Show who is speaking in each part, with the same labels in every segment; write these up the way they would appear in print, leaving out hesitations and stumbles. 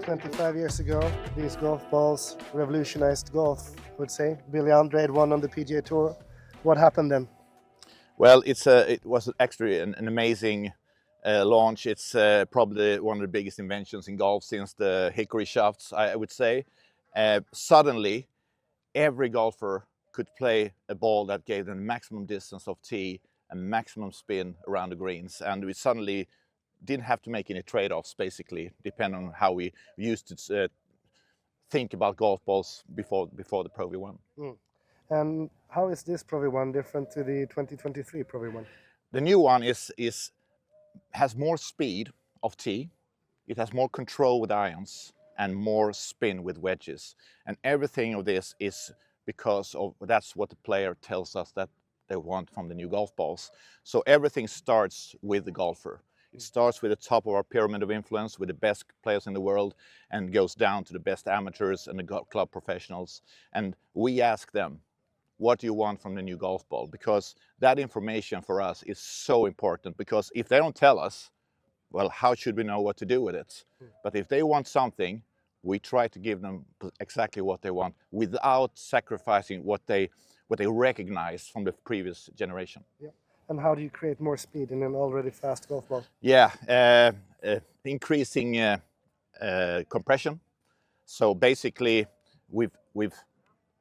Speaker 1: 25 years ago, these golf balls revolutionized golf, I would say. Billy Andrade won on the PGA Tour. What happened then?
Speaker 2: Well, it was actually an amazing launch. It's probably one of the biggest inventions in golf since the hickory shafts, I would say. Suddenly, every golfer could play a ball that gave them maximum distance of tee and maximum spin around the greens. And we suddenly didn't have to make any trade-offs, basically, depending on how we used to think about golf balls before the Pro V1.
Speaker 1: And how is this Pro V1 different to the 2023 Pro V1?
Speaker 2: The new one has more speed of tee, it has more control with irons, and more spin with wedges. And everything of this is because of that's what the player tells us that they want from the new golf balls. So everything starts with the golfer. It starts with the top of our pyramid of influence, with the best players in the world, and goes down to the best amateurs and the club professionals. And we ask them, what do you want from the new golf ball? Because that information for us is so important, because if they don't tell us, well, how should we know what to do with it? But if they want something, we try to give them exactly what they want without sacrificing what they recognize from the previous generation.
Speaker 1: Yeah. And how do you create more speed in an already fast golf ball?
Speaker 2: Yeah, increasing compression. So basically, we've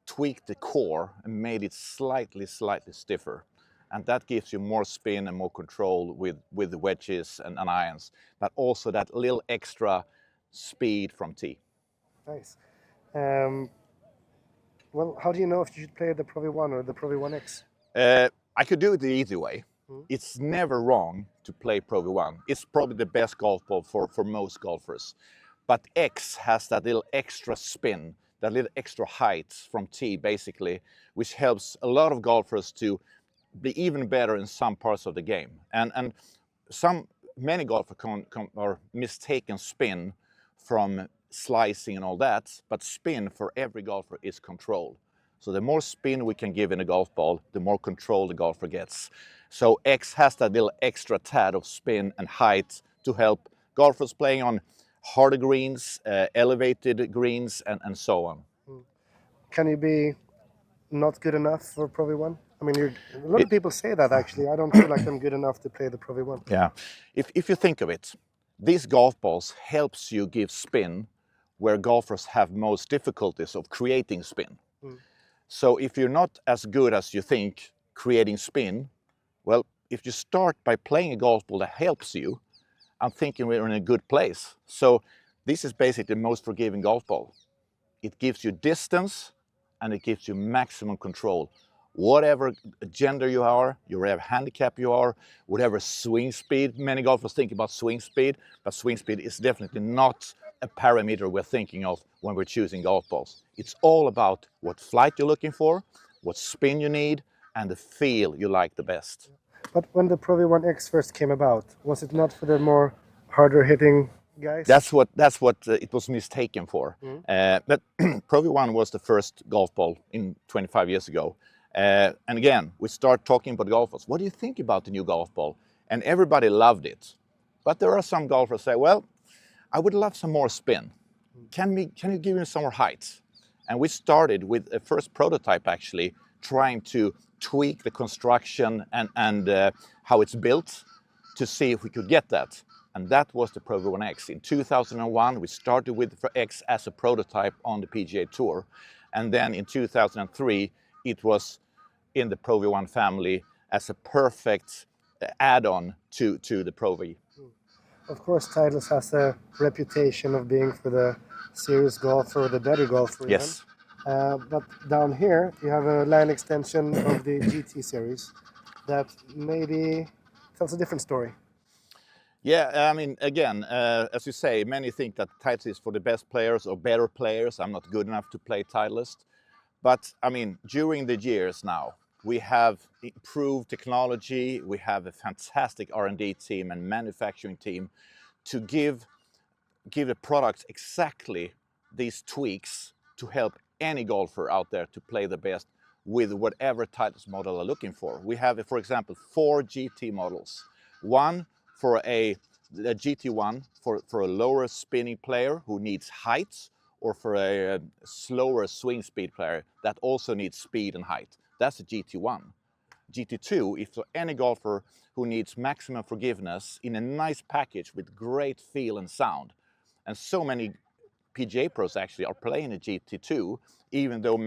Speaker 2: tweaked the core and made it slightly stiffer, and that gives you more spin and more control with the wedges and irons, but also that little extra speed from tee.
Speaker 1: Nice. Well, how do you know if you should play the Pro V1 or the Pro V1X?
Speaker 2: I could do it the easy way. It's never wrong to play Pro V1. It's probably the best golf ball for most golfers. But X has that little extra spin, that little extra height from tee, basically, which helps a lot of golfers to be even better in some parts of the game. And many golfers are mistaken spin from slicing and all that, but spin for every golfer is control. So the more spin we can give in a golf ball, the more control the golfer gets. So X has that little extra tad of spin and height to help golfers playing on harder greens, elevated greens, and so on.
Speaker 1: Can you be not good enough for Pro V1? I mean, a lot of people say that, actually. I don't feel like I'm good enough to play the Pro V1.
Speaker 2: Yeah, if you think of it, these golf balls helps you give spin where golfers have most difficulties of creating spin. So if you're not as good as you think creating spin, well, if you start by playing a golf ball that helps you, I'm thinking we're in a good place. So this is basically the most forgiving golf ball. It gives you distance and it gives you maximum control. Whatever gender you are, whatever handicap you are, whatever swing speed, many golfers think about swing speed, but swing speed is definitely not a parameter we're thinking of when we're choosing golf balls. It's all about what flight you're looking for, what spin you need, and the feel you like the best.
Speaker 1: But when the Pro V1X first came about, was it not for the more harder hitting guys?
Speaker 2: That's what it was mistaken for. But Pro V1 was the first golf ball in 25 years ago. And again, we start talking about golfers. What do you think about the new golf ball? And everybody loved it. But there are some golfers say, well, I would love some more spin. Can you give me some more height? And we started with a first prototype, actually, trying to tweak the construction and how it's built to see if we could get that. And that was the Pro V1X. In 2001, we started with the X as a prototype on the PGA Tour. And then in 2003, it was in the Pro V1 family as a perfect add-on to the Pro V.
Speaker 1: Of course, Titleist has a reputation of being for the serious golfer or the better golfer.
Speaker 2: Yes.
Speaker 1: But down here, you have a line extension of the GT series that maybe tells a different story.
Speaker 2: Yeah, I mean, again, as you say, many think that Titleist is for the best players or better players. I'm not good enough to play Titleist. But, I mean, during the years now, we have improved technology, we have a fantastic R&D team and manufacturing team to give the products exactly these tweaks to help any golfer out there to play the best with whatever Titleist model are looking for. We have, for example, 4 GT models. One for a the GT1 for a lower spinning player who needs height, or for a slower swing speed player that also needs speed and height. That's a GT1. GT2, if for any golfer who needs maximum forgiveness in a nice package with great feel and sound. And so many PGA pros actually are playing a GT2, even though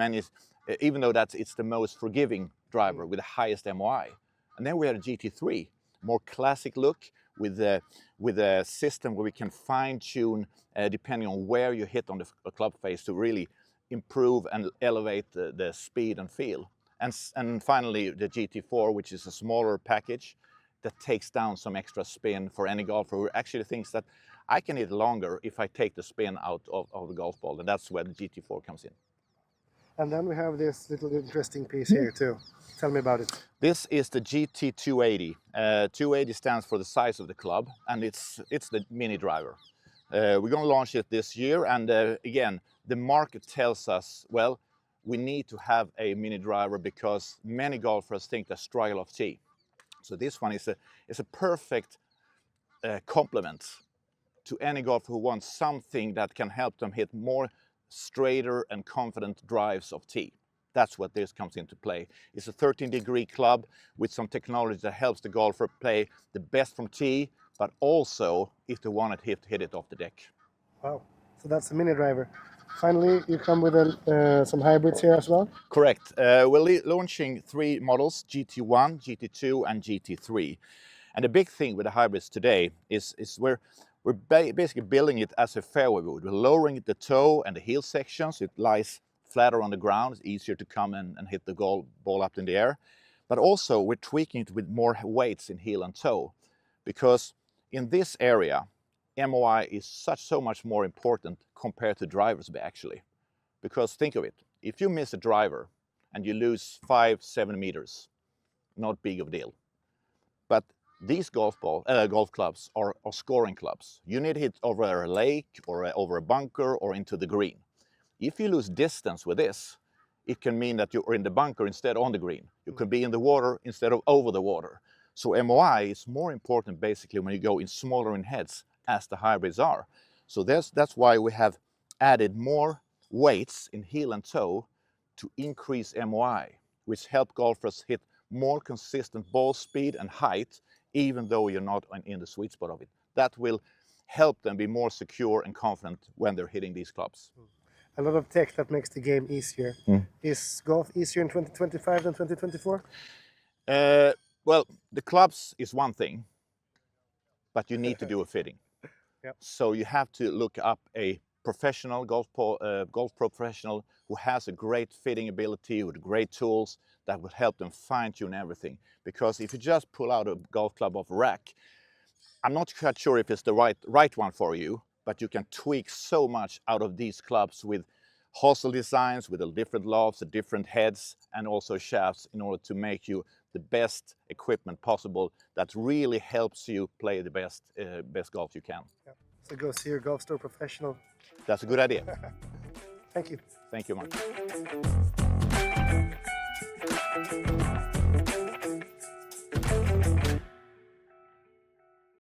Speaker 2: it's the most forgiving driver with the highest MOI. And then we have a GT3, more classic look with a system where we can fine-tune depending on where you hit on the club face to really improve and elevate the speed and feel. And finally, the GT4, which is a smaller package that takes down some extra spin for any golfer who actually thinks that I can hit longer if I take the spin out of the golf ball, and that's where the GT4 comes in.
Speaker 1: And then we have this little interesting piece here too. Tell me about it.
Speaker 2: This is the GT280. 280 stands for the size of the club, and it's the mini driver. We're going to launch it this year, and again, the market tells us, well, we need to have a mini driver because many golfers think they struggle off tee. So this one is a perfect complement to any golfer who wants something that can help them hit more straighter and confident drives of tee. That's what this comes into play. It's a 13-degree club with some technology that helps the golfer play the best from tee, but also if they want to hit it off the deck.
Speaker 1: Wow, so that's the mini driver. Finally, you come with some hybrids here as well?
Speaker 2: Correct. We're launching 3 models, GT1, GT2 and GT3. And the big thing with the hybrids today is we're basically building it as a fairway wood. We're lowering the toe and the heel section so it lies flatter on the ground. It's easier to come and hit the ball up in the air. But also we're tweaking it with more weights in heel and toe, because in this area, MOI is so much more important compared to drivers actually. Because think of it, if you miss a driver and you lose 5-7 meters, not big of a deal. But these golf clubs are scoring clubs. You need to hit over a lake or over a bunker or into the green. If you lose distance with this, it can mean that you're in the bunker instead of on the green. You could be in the water instead of over the water. So MOI is more important basically when you go in smaller in heads as the hybrids are. So that's why we have added more weights in heel and toe to increase MOI, which help golfers hit more consistent ball speed and height, even though you're not in the sweet spot of it. That will help them be more secure and confident when they're hitting these clubs.
Speaker 1: A lot of tech that makes the game easier. Is golf easier in 2025 than 2024?
Speaker 2: Well, the clubs is one thing, but you need to do a fitting.
Speaker 1: Yep.
Speaker 2: So you have to look up a professional golf professional who has a great fitting ability with great tools that will help them fine-tune everything. Because if you just pull out a golf club off a rack, I'm not quite sure if it's the right one for you, but you can tweak so much out of these clubs with hosel designs, with the different lofts, the different heads, and also shafts in order to make you the best equipment possible that really helps you play the best golf you can.
Speaker 1: Yeah. So go see your Golfstore professional.
Speaker 2: That's a good idea.
Speaker 1: Thank you.
Speaker 2: Thank you, Mark.